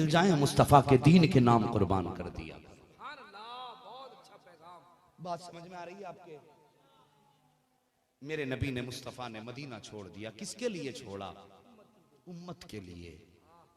जाए मुस्तफ़ा के दीन के नाम कुर्बान कर दिया। बात समझ में आ रही है आपके? मेरे नबी ने मुस्तफ़ा ने मदीना छोड़ दिया। किसके लिए छोड़ा? उम्मत के लिए।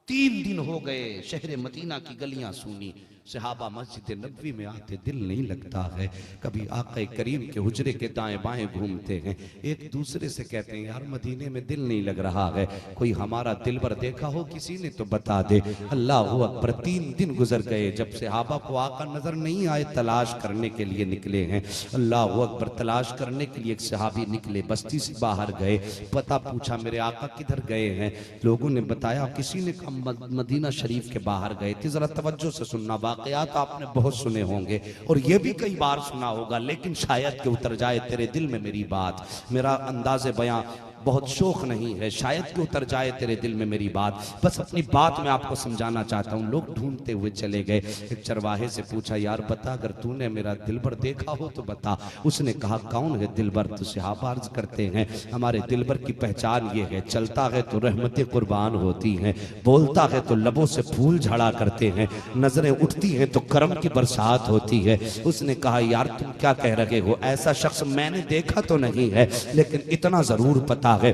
3 दिन हो गए, शहर मदीना की गलियां सूनी, सहाबा मस्जिद नबवी में आते दिल नहीं लगता है। कभी आका करीम के हुजरे के दाएं बाएं घूमते हैं, एक दूसरे से कहते हैं यार मदीने में दिल नहीं लग रहा है, कोई हमारा दिलबर देखा हो किसी ने तो बता दे। अल्लाह अकबर। 3 दिन गुजर गए, जब सहाबा को आका नजर नहीं आए, तलाश करने के लिए निकले हैं। अल्लाह अकबर। तलाश करने के लिए एक सहाबी निकले, बस्ती से बाहर गए, पता पूछा मेरे आका किधर गए हैं। लोगों ने बताया किसी ने मदीना शरीफ के बाहर गए थे। जरा तवज्जो से सुनना, वाकयात आपने बहुत सुने होंगे और ये भी कई बार सुना होगा, लेकिन शायद कि उतर जाए तेरे दिल में मेरी बात। मेरा अंदाज़े बयां बहुत शौक नहीं है, शायद कि उतर जाए तेरे दिल में मेरी बात। बस अपनी बात मैं आपको समझाना चाहता हूँ। लोग ढूंढते हुए चले गए। एक चरवाहे से पूछा यार बता, अगर तूने मेरा दिलबर देखा हो तो बता। उसने कहा कौन है दिलबर? तो सहाबा अर्ज करते हैं हमारे दिलबर की पहचान ये है, चलता है तो रहमतें कुर्बान होती हैं, बोलता है तो लबों से फूल झड़ा करते हैं, नजरें उठती हैं तो करम की बरसात होती है। उसने कहा यार तुम क्या कह रहे हो? ऐसा शख्स मैंने देखा तो नहीं है, लेकिन इतना जरूर पता है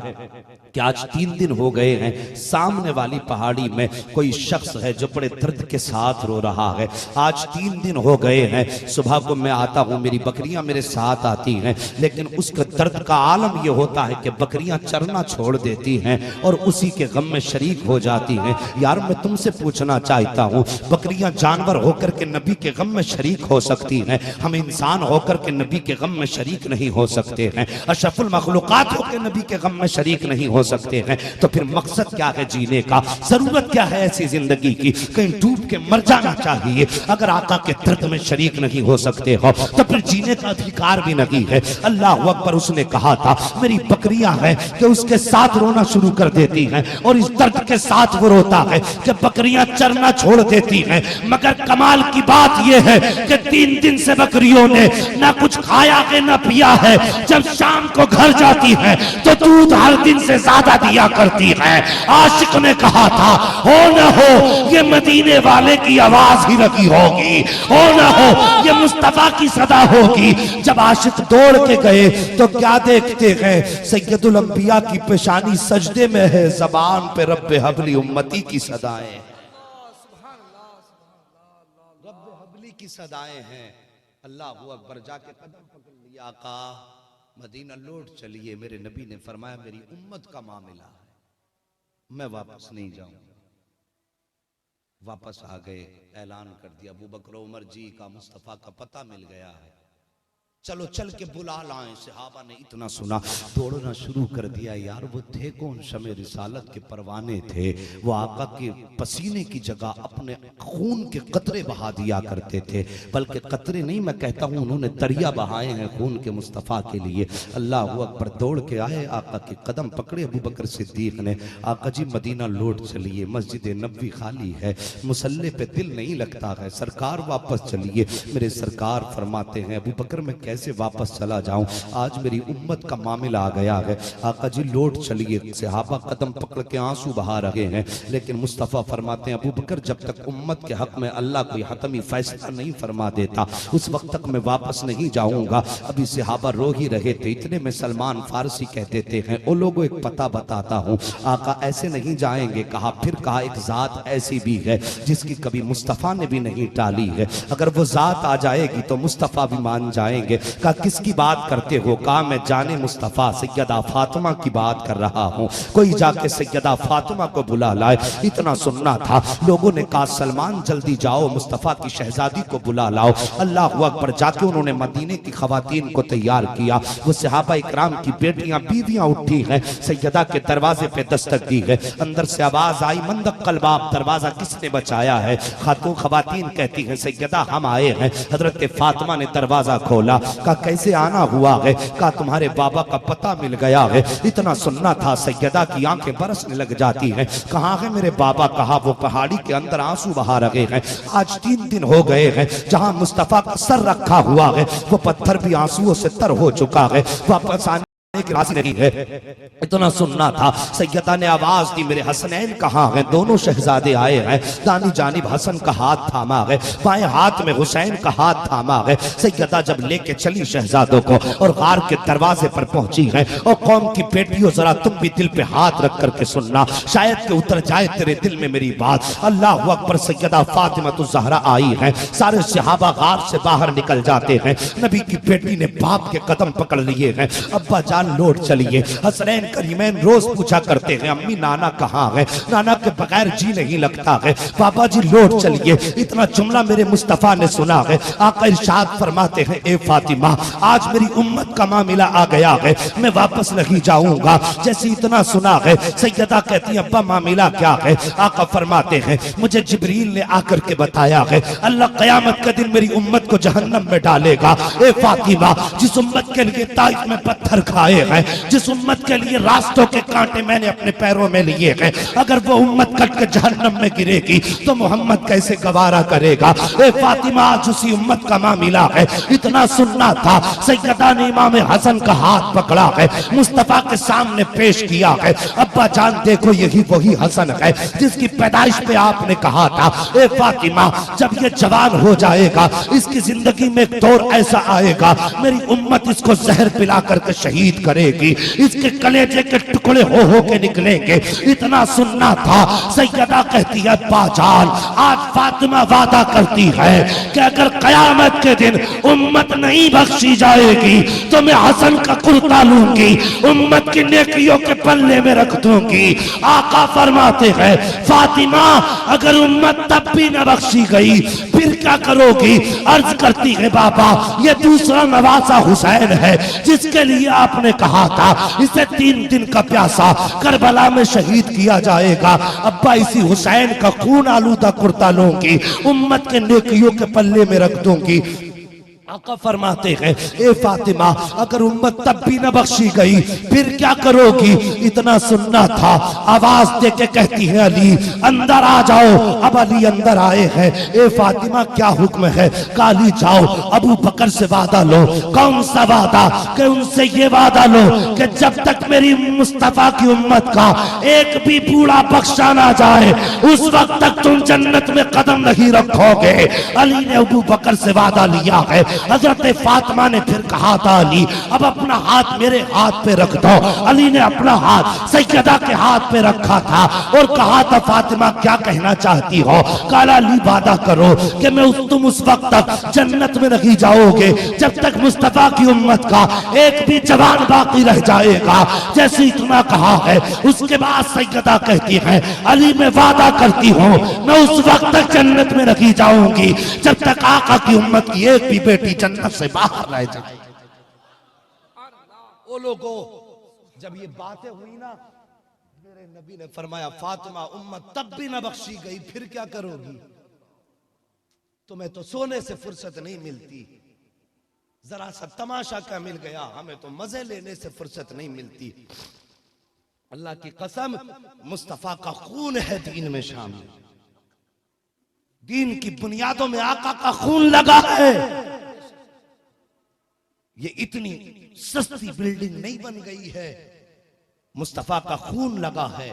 कि आज 3 दिन हो गए हैं, सामने वाली पहाड़ी में कोई शख्स है जो बड़े दर्द के साथ रो रहा है। आज 3 दिन हो गए हैं, सुबह को मैं आता हूं, मेरी बकरियां मेरे साथ आती हैं, लेकिन उसके दर्द का आलम यह होता है कि बकरियां चरना छोड़ देती हैं और उसी के गम में शरीक हो जाती हैं। यार मैं तुमसे पूछना चाहता हूं, बकरियां जानवर होकर के नबी के गम में शरीक हो सकती हैं, हम इंसान होकर के नबी के गम में शरीक नहीं हो सकते हैं, अशरफुल मखलूकात होकर नबी के गम में शरीक नहीं हो सकते हैं। तो फिर मकसद क्या है जीने का? जरूरत क्या है ऐसी जिंदगी की? कहीं डूब के मर जाना चाहिए। अगर आका के दर्द में शरीक नहीं हो सकते हो तो फिर जीने का अधिकार भी नहीं है। अल्लाह अकबर। उसने कहा था मेरी बकरियां हैं कि उसके साथ रोना शुरू कर देती हैं और इस दर्द के साथ वो रोता है कि बकरियां चरना छोड़ देती हैं। मगर कमाल की बात यह है कि 3 दिन से बकरियों ने ना कुछ खाया है ना पिया है। जब शाम को घर जाती है तो दूध हर दिन से ज्यादा दिया करती है। आशिक ने कहा था हो न हो ये मदीने वाले की आवाज ही लगी होगी, हो न हो ये मुस्तफा की सदा होगी। जब आशिक दौड़ के गए तो क्या देखते हैं? सैयदुल अंबिया की पेशानी सजदे में है, जबान पे रब्बे हबली उम्मती की सदाएं, रब्बे हबली की सदाएं हैं। अल्लाह अकबर। जाके कदम पकड़ लिया, आका मदीना लौट चलिए। मेरे नबी ने फरमाया मेरी उम्मत का मामला है, मैं वापस नहीं जाऊंगा। वापस आ गए, ऐलान कर दिया अबू बकर उमर जी का मुस्तफा का पता मिल गया है, चलो चल के बुला लाएं। सहाबा ने इतना सुना, दौड़ना शुरू कर दिया। यार वो थे कौन? शमे रिसालत के परवाने थे। वो आका के पसीने की जगह अपने खून के कतरे बहा दिया करते थे, बल्कि कतरे नहीं मैं कहता हूं उन्होंने दरिया बहाए हैं खून के मुस्तफ़ा के लिए। अल्लाह अकबर। दौड़ के आए, आका के कदम पकड़े अबू बकर सिद्दीक ने। आका जी मदीना लौट चलिए, मस्जिद नबवी खाली है, मुसल्ले पे दिल नहीं लगता है, सरकार वापस चलिए। मेरे सरकार फरमाते हैं अबू बकर मैं कैसे वापस चला जाऊं, आज मेरी उम्मत का मामला आ गया है, आका जी लौट चलिए। सहाबा कदम पकड़ के आंसू बहा रहे हैं, लेकिन मुस्तफ़ा फरमाते हैं अबू बकर जब तक उम्मत के हक में अल्लाह कोई हतमी फैसला नहीं फरमा देता उस वक्त तक मैं वापस नहीं जाऊंगा। अभी सहाबा रो ही रहे थे, इतने में सलमान फारसी कह देते हैं ओ लोगों एक पता बताता हूं, आका ऐसे नहीं जाएंगे। कहा फिर कहा एक जात ऐसी भी है जिसकी कभी मुस्तफ़ा ने भी नहीं टाली है, अगर वो जात आ जाएगी तो मुस्तफ़ा भी मान जाएंगे। कहा किसकी बात करते हो? कहा मैं जाने मुस्तफ़ा सैयदा फातिमा की बात कर रहा हूँ, कोई जाके सैयदा फातिमा को बुला लाए। इतना सुनना था। लोगों ने कहा सलमान जल्दी जाओ मुस्तफ़ा की शहजादी को बुला लाओ। अल्लाह अकबर। जाके उन्होंने मदीने की खवातीन को तैयार किया। वो सहाबा इकराम की बेटियां बीवियां उठी हैं, सैयदा के दरवाजे पे दस्तक दी है। अंदर से आवाज आई मंदक कलबाब, दरवाजा किसने बचाया है? खातून खवातीन कहती है सैयदा हम आए हैं। हजरत फातिमा ने दरवाजा खोला। का कैसे आना हुआ है? का तुम्हारे बाबा का पता मिल गया है। इतना सुनना था। सैयदा की आंखें बरसने लग जाती हैं। कहाँ है मेरे बाबा? कहा वो पहाड़ी के अंदर आंसू बहा रहे हैं। आज 3 दिन हो गए हैं, जहां मुस्तफा का सर रखा हुआ है वो पत्थर भी आंसुओं से तर हो चुका है। वापस आने की राशि नहीं है, इतना सुनना था। सैयदा ने आवाज दी, मेरे हसनैन कहाँ हैं? दोनों शहजादे आए हैं। दानी जानिब हसन का हाथ थामा है, बाएं हाथ में हुसैन का हाथ थामा है। सैयदा जब लेके चली शहजादों को और गार के दरवाजे पर पहुंची है, और कौम की बेटियों जरा तुम भी दिल पे हाथ रख करके सुनना, शायद के उतर जाए तेरे दिल में मेरी बात। अल्लाह अकबर। सैयदा फातिमा तो ज़हरा आई है, सारे सहाबा गार से बाहर निकल जाते हैं। नबी की बेटी ने बाप के कदम पकड़ लिए हैं, अब्बा लौट चलिए। हसनैन करीमैन रोज पूछा करते हैं, अम्मी नाना कहाँ है? नाना के बगैर जी नहीं लगता है। बाबा जी लौट चलिए। इतना जुमला मेरे मुस्तफा ने सुना है। आका इरशाद फरमाते हैं, ए फातिमा आज मेरी उम्मत का मामला आ गया है, मैं वापस नहीं जाऊंगा। जैसे इतना सुना है, सैयदा कहती है, अब्बा मामला क्या है? आका फरमाते हैं, मुझे जिब्रील ने आकर के बताया है, अल्लाह कयामत के दिन मेरी उम्मत को जहन्नम में डालेगा। ए फातिमा, जिस उम्मत के लिए ताइफ में पत्थर खाए हैं, जिस उम्मत के लिए रास्तों के कांटे मैंने अपने पैरों में लिए हैं, अगर वो उम्मत कट के जहन्नम में गिरेगी तो मोहम्मद कैसे गवारा करेगा? ए फातिमा आज उसी उम्मत का मामला है। इतना सुनना था। सैयदा ने इमाम हसन का हाथ पकड़ा है, मुस्तफा के सामने पेश किया है। अब्बा जान देखो, यही वही हसन है जिसकी पैदाइश पे आपने कहा था, ए फातिमा जब ये जवान हो जाएगा इसकी जिंदगी में एक दौर ऐसा आएगा, मेरी उम्मत इसको जहर पिला करके शहीद करेगी, इसके कलेजे के टुकड़े हो के निकलेंगे। इतना सुनना था। सैयदा कहती है, बाजान आज फातिमा वादा करती है कि अगर कयामत के दिन उम्मत नहीं बख्शी जाएगी तो मैं हसन का कुर्ता लूंगी, उम्मत की नेकियों के पल्ले में रख दूंगी। आका फरमाते हैं, फातिमा अगर उम्मत तब भी न बख्शी गई फिर क्या करोगी? अर्ज करती है, बाबा ये दूसरा नवासा हुसैन है जिसके लिए आपने कहा था इसे 3 दिन का प्यासा करबला में शहीद किया जाएगा। अब्बा इसी हुसैन का खून आलूदा कुर्ता लूंगी, उम्मत के नेकियों के पल्ले में रख दूंगी। आका फरमाते हैं, ए फातिमा अगर उम्मत तब भी न बख्शी गई फिर क्या करोगी? इतना सुनना था। आवाज दे के कहती है, अली अंदर आ जाओ। अब अली अंदर आए हैं। ए फातिमा क्या हुक्म है? काली जाओ अबू बकर से वादा लो। कौन सा वादा? कि उनसे ये वादा लो कि जब तक मेरी मुस्तफा की उम्मत का एक भी बूढ़ा बख्शा ना जाए उस वक्त तक तुम जन्नत में कदम नहीं रखोगे। अली ने अबू बकर से वादा लिया है। हजरत फातिमा ने फिर कहा था, अली अब अपना हाथ मेरे हाथ पे रख दो। अली ने अपना हाथ सैयदा के हाथ पे रखा था और कहा था, फातिमा क्या कहना चाहती हो? काला अली वादा करो कि तुम उस वक्त तक जन्नत में नहीं जाओगे जब तक मुस्तफा की उम्मत का एक भी जवान बाकी रह जाएगा। जैसे इतना कहा है उसके बाद सैयदा कहती है, अली मैं वादा करती हूँ मैं उस वक्त तक जन्नत में नहीं जाऊंगी जब तक आका की उम्मत की एक भी बेटी जन्नत से बाहर रह जाए। ओ लोगों, जब ये बातें हुई ना, मेरे नबी ने फरमाया, फातिमा उम्मत तब भी ना बख्शी गई फिर क्या करोगी? तुम्हें तो सोने से फुर्सत नहीं मिलती, जरा सा तमाशा क्या मिल गया, हमें तो मजे लेने से फुर्सत नहीं मिलती। अल्लाह की कसम, मुस्तफा का खून है दीन में शामिल, दीन की बुनियादों में आका का खून लगा है। ये इतनी सस्ती बिल्डिंग नहीं बन गई है, मुस्तफा का खून लगा है।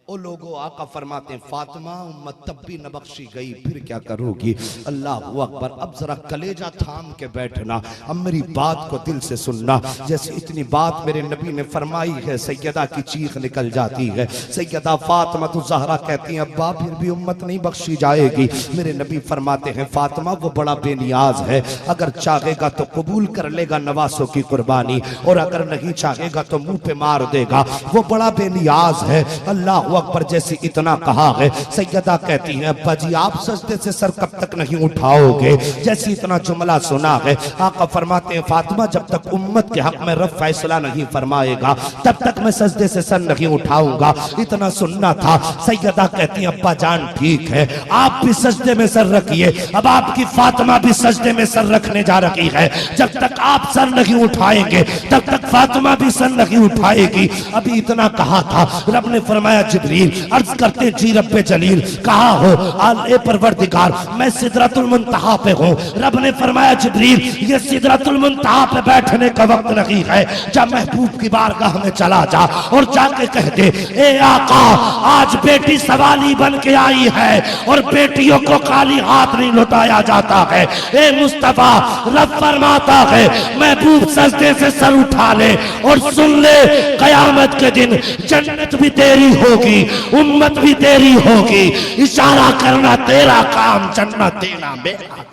ओ लोगों, आका फरमाते हैं, फातिमा उम्मत तब भी न बख्शी गई फिर क्या करोगी? अल्लाह अकबर। अब जरा कलेजा थाम के बैठना, अब मेरी बात को दिल से सुनना। जैसे इतनी बात मेरे नबी ने फरमाई है, सैयदा की चीख निकल जाती है। सैयदा फातिमा तो ज़हरा कहती हैं, अब्बा फिर भी उम्मत नहीं बख्शी जाएगी। मेरे नबी फरमाते हैं, फातिमा वो बड़ा बेनियाज है, अगर चाहेगा तो कबूल कर लेगा नवासों की कुर्बानी, और अगर नहीं चाहेगा तो मुंह पे मार देगा, वो बड़ा बेनियाज है। अल्लाह अकबर। जैसे इतना कहा है, सैयदा कहती हैं, अब्बा जी आप सजदे से सर कब तक नहीं उठाओगे? जैसे इतना जुमला सुना है, आका फरमाते हैं, फातिमा जब तक उम्मत के हक में रब फैसला नहीं फरमाएगा तब तक मैं सजदे से सर नहीं उठाऊंगा। इतना सुनना था। सैयदा कहती हैं, अब्बा जान ठीक है, आप भी सजदे में सर रखिए, अब आपकी फातिमा भी सजदे में सर रखने जा रही है। जब तक आप सर नहीं उठाएंगे तब तक फातिमा भी सर नहीं उठाएगी। अभी इतना कहा था, रब ने फरमाया जिब्रील, अर्ज करते जी रब्बे जलील कहा हो आले परवरदिगार मैं सिदरतुल मुंतहा पे हूँ। रब ने फरमाया जिब्रील ये सिदरतुल मुंतहा पे बैठने का वक्त नहीं है, जब महबूब की बारगाह में चला जा और जाके कह दे ए आका आज बेटी सवाली बन के आई है और बेटियों को खाली हाथ नहीं लौटाया जाता है। ए मुस्तफा रब फरमाता है महबूब सजदे से सर उठा ले और सुन ले कयामत के दिन जन्नत भी तेरी होगी, उम्मत भी तेरी होगी, इशारा करना तेरा काम, जन्नत देना मेरा।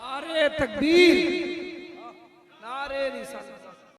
अरे तकबीर।